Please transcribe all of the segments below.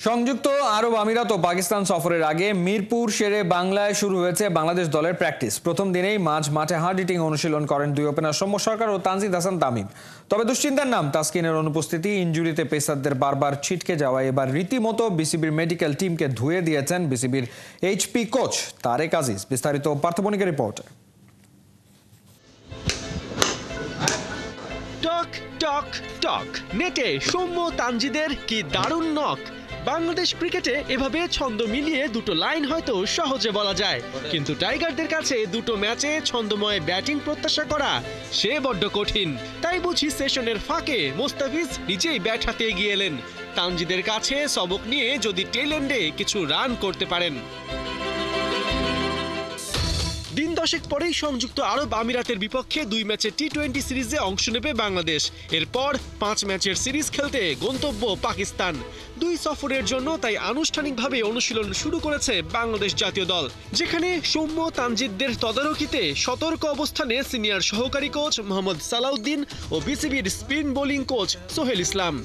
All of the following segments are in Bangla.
সংযুক্ত আরব আমিরাত ও পাকিস্তান সফরের আগে মিরপুর শেরে বাংলায় শুরু হয়েছে বাংলাদেশ দলের প্র্যাকটিস। প্রথম দিনেই মাঠে হার্ড হিটিং অনুশীলন করেন দুই ওপেনার সৌম্য সরকার ও তানজিদ হাসান তামিম। তবে দুশ্চিন্তার নাম তাসকিনের অনুপস্থিতি। ইনজুরিতে পেসারদের বারবার ছিটকে যাওয়ায় এবার রীতিমতো বিসিবির মেডিকেল টিমকে ধুয়ে দিয়েছেন বিসিবির এইচপি কোচ তারেক আজিজ। বিস্তারিত পার্থবণিকের রিপোর্টে। টক টক টক নেটে সৌম্য তানজিদের কি দারুণ নক। বাংলাদেশ ক্রিকেটে এভাবে ছন্দ মিলিয়ে দুটো লাইন হয়তো সহজে বলা যায়, কিন্তু টাইগারদের কাছে দুটো ম্যাচে ছন্দময় ব্যাটিং প্রত্যাশা করা সে বড্ড কঠিন। তাই বুঝি সেশনের ফাঁকে মোস্তাফিজ নিজেই ব্যাট হাতে এগিয়ে এলেন। তানজিদের কাছে সবক নিয়ে যদি টেল এন্ডে কিছু রান করতে পারেন। দিন দশেক পরেই সংযুক্ত আরব আমিরাতের বিপক্ষে 2 ম্যাচে টি-20 সিরিজে অংশ নেবে বাংলাদেশ। এরপর 5 ম্যাচের সিরিজ খেলতে গন্তব্য পাকিস্তান। 2 সফরের জন্য তাই আনুষ্ঠানিকভাবে অনুশীলন শুরু করেছে বাংলাদেশ জাতীয় দল, যেখানে সৌম্য তানজিদদের তদারকিতে সতর্ক অবস্থানে সিনিয়র সহকারী কোচ মোহাম্মদ সালাউদ্দিন ও বিসিবির স্পিন বোলিং কোচ সোহেল ইসলাম।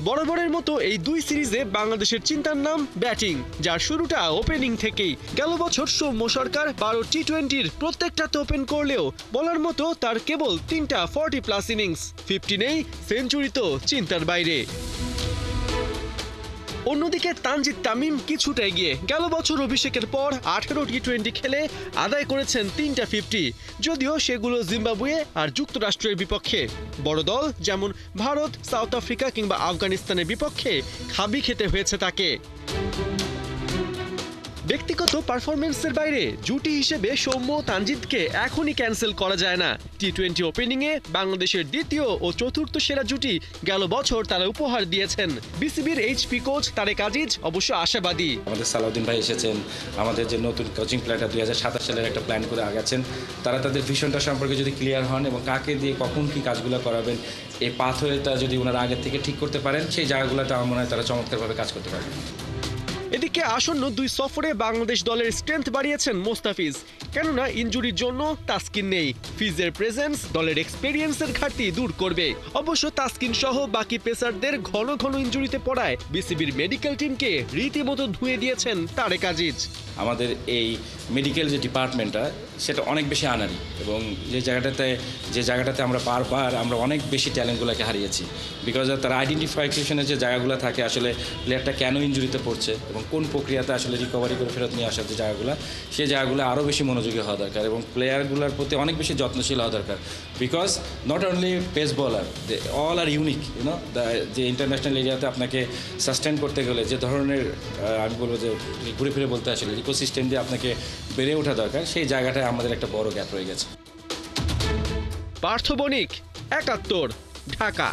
বরাবরের মতো এই 2 সিরিজে বাংলাদেশের চিন্তার নাম ব্যাটিং, যার শুরুটা ওপেনিং থেকেই। গেল বছর সৌম্য সরকার 12 টি-20-র প্রত্যেকটাতে ওপেন করলেও বলার মতো তার কেবল 3টা 40+ ইনিংস। 15-এই সেঞ্চুরি তো চিন্তার বাইরে। অন্যদিকে তানজিদ তামিম কিছুটা এগিয়ে। গেল বছর অভিষেকের পর 18 টি-20 খেলে আদায় করেছেন 3টা 50, যদিও সেগুলো জিম্বাবুয়ে আর যুক্তরাষ্ট্রের বিপক্ষে। বড় দল যেমন ভারত, সাউথ আফ্রিকা কিংবা আফগানিস্তানের বিপক্ষে খাবি খেতে হয়েছে তাকে। ব্যক্তিগত পারফরমেন্সের বাইরে জুটি হিসেবে সৌম্য তানজিদকে এখনই ক্যান্সেল করা যায় না। টি-20 ওপেনিংয়ে বাংলাদেশের দ্বিতীয় ও চতুর্থ সেরা জুটি গেল বছর তারা উপহার দিয়েছেন। বিসিবির এইচপি কোচ তারেক আজিজ অবশ্য আশাবাদী। আমাদের সালাউদ্দিন ভাই এসেছেন, আমাদের যে নতুন কোচিং প্ল্যানটা 2027 সালের একটা প্ল্যান করে আগাচ্ছেন। তারা তাদের ভিশনটা সম্পর্কে যদি ক্লিয়ার হন এবং কাকে দিয়ে কখন কি কাজগুলো করাবেন, এই পাথওয়েটা যদি ওনারা আগের থেকে ঠিক করতে পারেন, সেই জায়গাগুলোতে আমার মনে হয় তারা চমৎকারভাবে কাজ করতে পারবেন। এদিকে আসন্ন 2 সফরে বাংলাদেশ দলের স্ট্রেংথ বাড়িয়েছেন মোস্তাফিজ, কেননা ইনজুরির জন্য তাসকিন নেই। ফিজের প্রেজেন্স দলের এক্সপেরিয়েন্সের ঘাটতি দূর করবে। অবশ্য তাসকিন সহ বাকি পেসারদের ঘন ঘন ইনজুরিতে পড়ায় বিসিবির মেডিকেল টিমকে রীতিমতো ধুয়ে দিয়েছেন তারেক আজিজ। আমাদের এই মেডিকেল যে ডিপার্টমেন্টটা সেটা অনেক বেশি আনারি, এবং যে জায়গাটাতে আমরা বারবার অনেক বেশি ট্যালেন্টগুলোকে হারিয়েছি। বিকজ তার আইডেন্টিফিকেশনের যে জায়গাগুলো থাকে, আসলে প্লেয়ারটা কেন ইনজুরিতে পড়ছে এবং কোন প্রক্রিয়াতে আসলে রিকভারি করে ফেরত নিয়ে আসার যে জায়গাগুলো, সেই জায়গাগুলো আরও বেশি মনোযোগী হওয়া দরকার এবং প্লেয়ারগুলোর প্রতি অনেক বেশি যত্নশীল হওয়া দরকার। Because not only pace bowler, all are unique, যে ইন্টারন্যাশনাল এরিয়াতে আপনাকে সাস্টেন করতে গেলে যে ধরনের আমি বলবো যে ঘুরে ফিরে বলতে আসলে ইকোসিস্টেম দিয়ে আপনাকে বেড়ে ওঠা দরকার, সেই জায়গাটায় আমাদের একটা বড় গ্যাপ রয়ে গেছে। পার্থবণিক, 71, ঢাকা।